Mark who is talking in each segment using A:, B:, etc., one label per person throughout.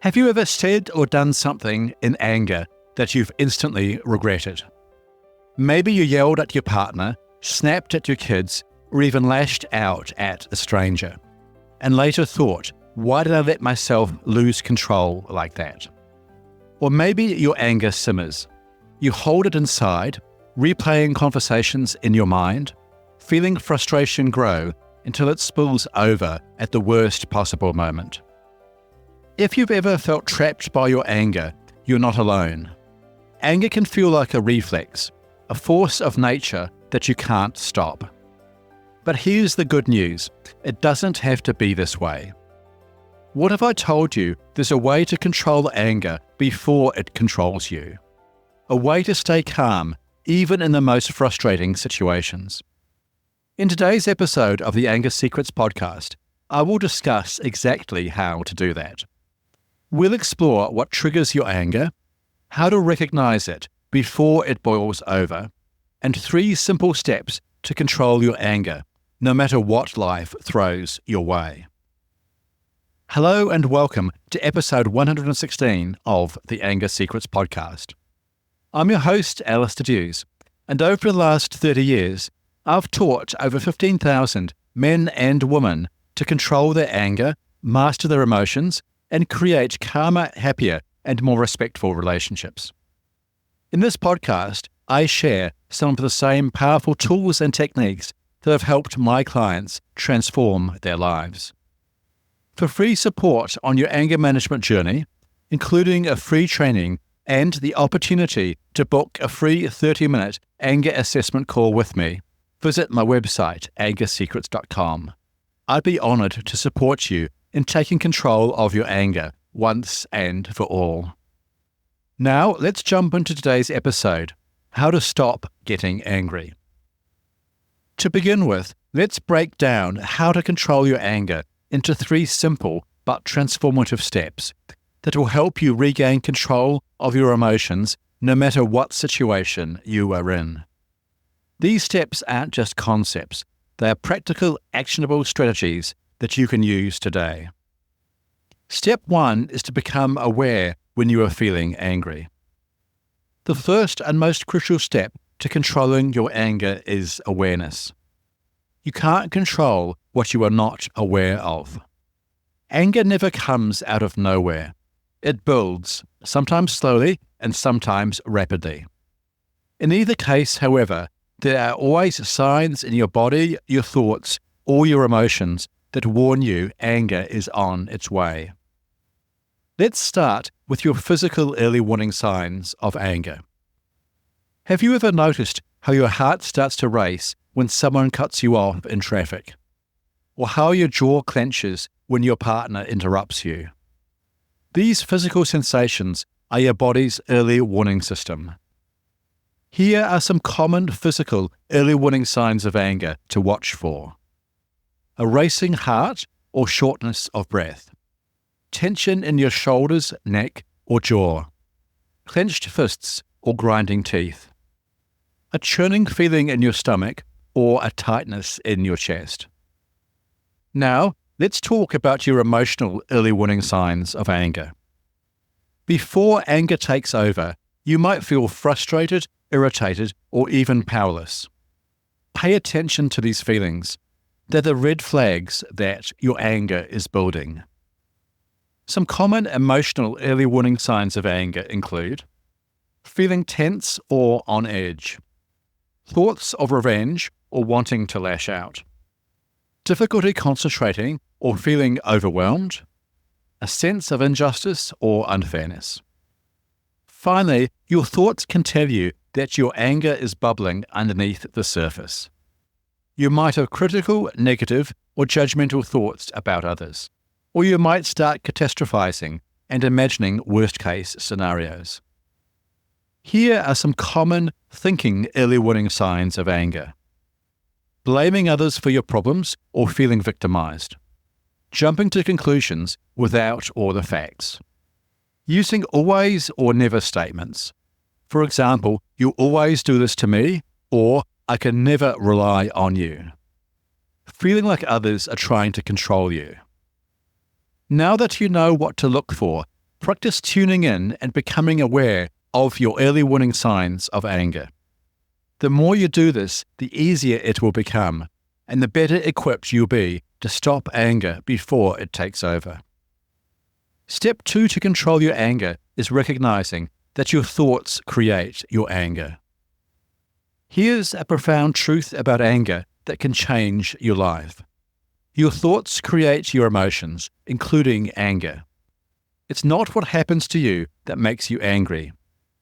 A: Have you ever said or done something in anger that you've instantly regretted? Maybe you yelled at your partner, snapped at your kids, or even lashed out at a stranger, and later thought, why did I let myself lose control like that? Or maybe your anger simmers. You hold it inside, replaying conversations in your mind, feeling frustration grow until it spills over at the worst possible moment. If you've ever felt trapped by your anger, you're not alone. Anger can feel like a reflex, a force of nature that you can't stop. But here's the good news, it doesn't have to be this way. What if I told you there's a way to control anger before it controls you? A way to stay calm, even in the most frustrating situations. In today's episode of the Anger Secrets podcast, I will discuss exactly how to do that. We'll explore what triggers your anger, how to recognize it before it boils over, and 3 simple steps to control your anger, no matter what life throws your way. Hello and welcome to episode 116 of the Anger Secrets podcast. I'm your host, Alastair Duhs, and over the last 30 years, I've taught over 15,000 men and women to control their anger, master their emotions, and create calmer, happier, and more respectful relationships. In this podcast, I share some of the same powerful tools and techniques that have helped my clients transform their lives. For free support on your anger management journey, including a free training and the opportunity to book a free 30-minute anger assessment call with me, visit my website, angersecrets.com. I'd be honored to support you in taking control of your anger once and for all. Now, let's jump into today's episode, how to stop getting angry. To begin with, let's break down how to control your anger into 3 simple but transformative steps that will help you regain control of your emotions no matter what situation you are in. These steps aren't just concepts, they are practical, actionable strategies that you can use today. Step 1 is to become aware when you are feeling angry. The first and most crucial step to controlling your anger is awareness. You can't control what you are not aware of. Anger never comes out of nowhere. It builds, sometimes slowly and sometimes rapidly. In either case, however, there are always signs in your body, your thoughts, or your emotions that warn you anger is on its way. Let's start with your physical early warning signs of anger. Have you ever noticed how your heart starts to race when someone cuts you off in traffic? Or how your jaw clenches when your partner interrupts you? These physical sensations are your body's early warning system. Here are some common physical early warning signs of anger to watch for. A racing heart or shortness of breath. Tension in your shoulders, neck, or jaw. Clenched fists or grinding teeth. A churning feeling in your stomach or a tightness in your chest. Now, let's talk about your emotional early warning signs of anger. Before anger takes over, you might feel frustrated, irritated, or even powerless. Pay attention to these feelings. They're the red flags that your anger is building. Some common emotional early warning signs of anger include feeling tense or on edge, thoughts of revenge or wanting to lash out, difficulty concentrating or feeling overwhelmed, a sense of injustice or unfairness. Finally, your thoughts can tell you that your anger is bubbling underneath the surface. You might have critical, negative, or judgmental thoughts about others, or you might start catastrophizing and imagining worst-case scenarios. Here are some common thinking early warning signs of anger. Blaming others for your problems or feeling victimized. Jumping to conclusions without all the facts. Using always or never statements. For example, you always do this to me, or I can never rely on you. Feeling like others are trying to control you. Now that you know what to look for, Practice tuning in and becoming aware of your early warning signs of anger. The more you do this, the easier it will become, and the better equipped you'll be to stop anger before it takes over. Step 2 to control your anger is recognizing that your thoughts create your anger. Here's a profound truth about anger that can change your life. Your thoughts create your emotions, including anger. It's not what happens to you that makes you angry.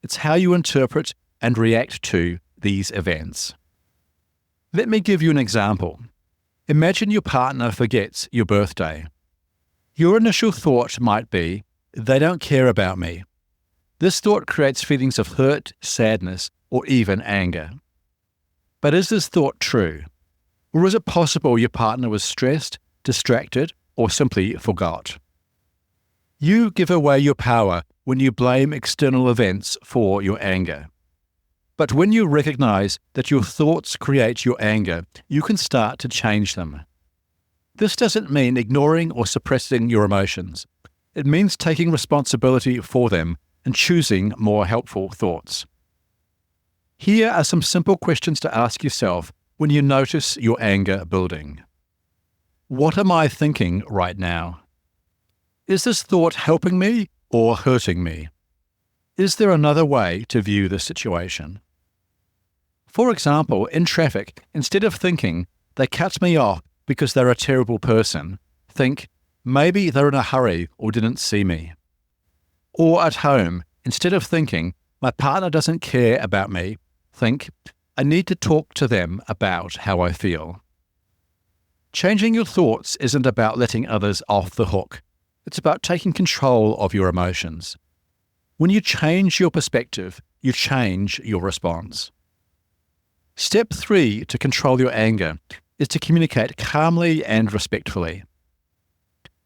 A: It's how you interpret and react to these events. Let me give you an example. Imagine your partner forgets your birthday. Your initial thought might be, "They don't care about me." This thought creates feelings of hurt, sadness, or even anger. But is this thought true? Or is it possible your partner was stressed, distracted, or simply forgot? You give away your power when you blame external events for your anger. But when you recognize that your thoughts create your anger, you can start to change them. This doesn't mean ignoring or suppressing your emotions. It means taking responsibility for them and choosing more helpful thoughts. Here are some simple questions to ask yourself when you notice your anger building. What am I thinking right now? Is this thought helping me or hurting me? Is there another way to view the situation? For example, in traffic, instead of thinking, "They cut me off because they're a terrible person," think, "Maybe they're in a hurry or didn't see me." Or at home, instead of thinking, "My partner doesn't care about me," think, "I need to talk to them about how I feel." Changing your thoughts isn't about letting others off the hook. It's about taking control of your emotions. When you change your perspective, you change your response. Step 3 to control your anger is to communicate calmly and respectfully.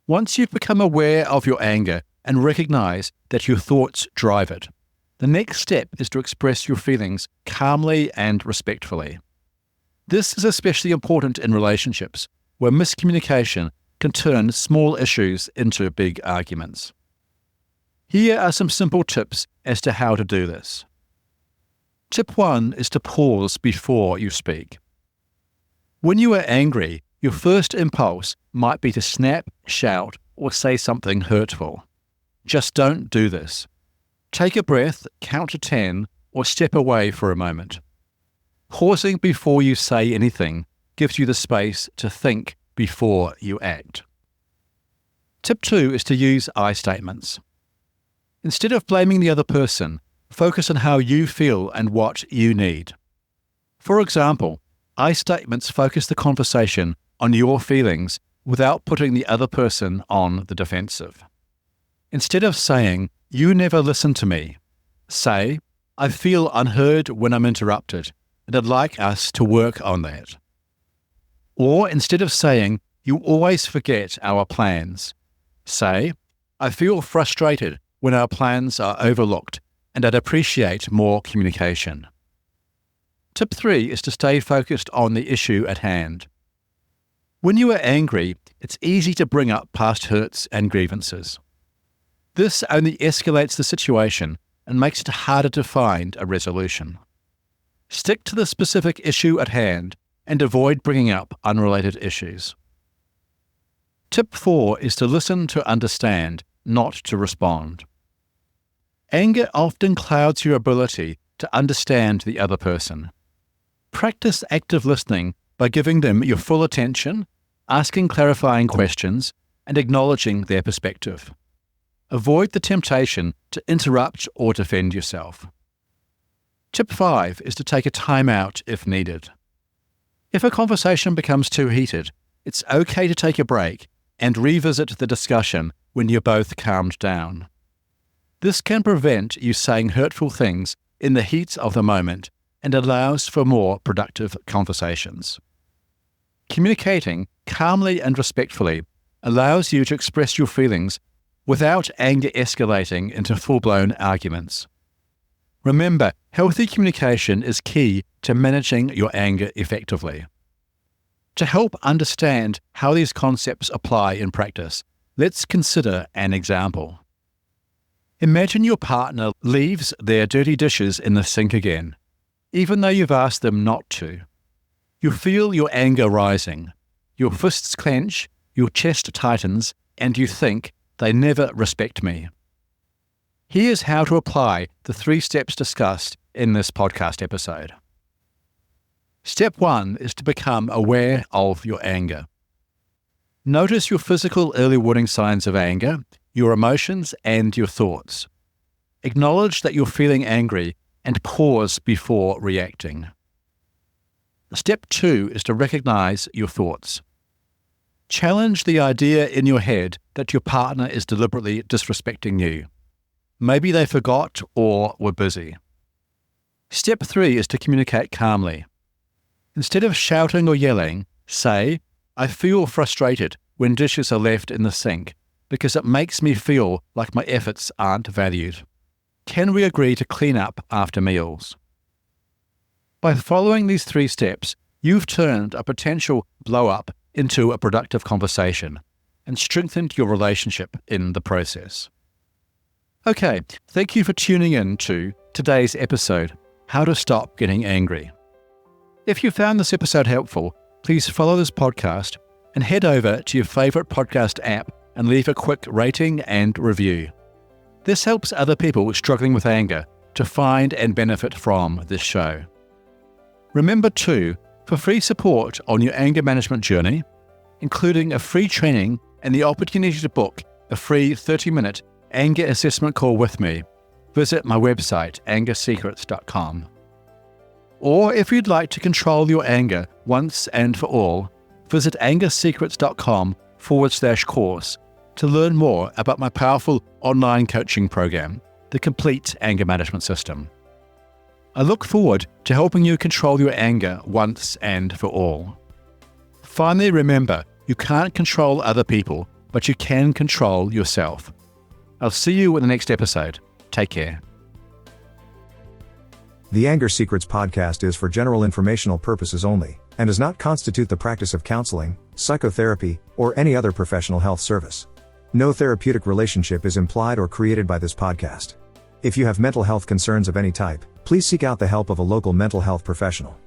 A: Once you've become aware of your anger and recognize that your thoughts drive it, the next step is to express your feelings calmly and respectfully. This is especially important in relationships, where miscommunication can turn small issues into big arguments. Here are some simple tips as to how to do this. Tip 1 is to pause before you speak. When you are angry, your first impulse might be to snap, shout, or say something hurtful. Just don't do this. Take a breath, count to 10, or step away for a moment. Pausing before you say anything gives you the space to think before you act. Tip 2 is to use I statements. Instead of blaming the other person, focus on how you feel and what you need. For example, I statements focus the conversation on your feelings without putting the other person on the defensive. Instead of saying, "You never listen to me," say, "I feel unheard when I'm interrupted, and I'd like us to work on that." Or instead of saying, "You always forget our plans," say, "I feel frustrated when our plans are overlooked, and I'd appreciate more communication." Tip 3 is to stay focused on the issue at hand. When you are angry, it's easy to bring up past hurts and grievances. This only escalates the situation and makes it harder to find a resolution. Stick to the specific issue at hand and avoid bringing up unrelated issues. Tip 4 is to listen to understand, not to respond. Anger often clouds your ability to understand the other person. Practice active listening by giving them your full attention, asking clarifying questions, and acknowledging their perspective. Avoid the temptation to interrupt or defend yourself. Tip 5 is to take a time out if needed. If a conversation becomes too heated, it's okay to take a break and revisit the discussion when you're both calmed down. This can prevent you saying hurtful things in the heat of the moment and allows for more productive conversations. Communicating calmly and respectfully allows you to express your feelings without anger escalating into full-blown arguments. Remember, healthy communication is key to managing your anger effectively. To help understand how these concepts apply in practice, let's consider an example. Imagine your partner leaves their dirty dishes in the sink again, even though you've asked them not to. You feel your anger rising. Your fists clench, your chest tightens, and you think, they never respect me. Here's how to apply the 3 steps discussed in this podcast episode. Step 1 is to become aware of your anger. Notice your physical early warning signs of anger, your emotions, and your thoughts. Acknowledge that you're feeling angry and pause before reacting. Step 2 is to recognize your thoughts. Challenge the idea in your head that your partner is deliberately disrespecting you. Maybe they forgot or were busy. Step 3 is to communicate calmly. Instead of shouting or yelling, say, I feel frustrated when dishes are left in the sink because it makes me feel like my efforts aren't valued. Can we agree to clean up after meals? By following these 3 steps, you've turned a potential blow-up into a productive conversation and strengthened your relationship in the process. Okay, thank you for tuning in to today's episode, How to Stop Getting Angry. If you found this episode helpful, please follow this podcast and head over to your favorite podcast app and leave a quick rating and review. This helps other people struggling with anger to find and benefit from this show. Remember too, for free support on your anger management journey, including a free training and the opportunity to book a free 30-minute anger assessment call with me, visit my website, angersecrets.com. Or if you'd like to control your anger once and for all, visit angersecrets.com/course to learn more about my powerful online coaching program, the Complete Anger Management System. I look forward to helping you control your anger once and for all. Finally, remember, you can't control other people, but you can control yourself. I'll see you in the next episode. Take care.
B: The Anger Secrets podcast is for general informational purposes only, and does not constitute the practice of counseling, psychotherapy, or any other professional health service. No therapeutic relationship is implied or created by this podcast. If you have mental health concerns of any type, please seek out the help of a local mental health professional.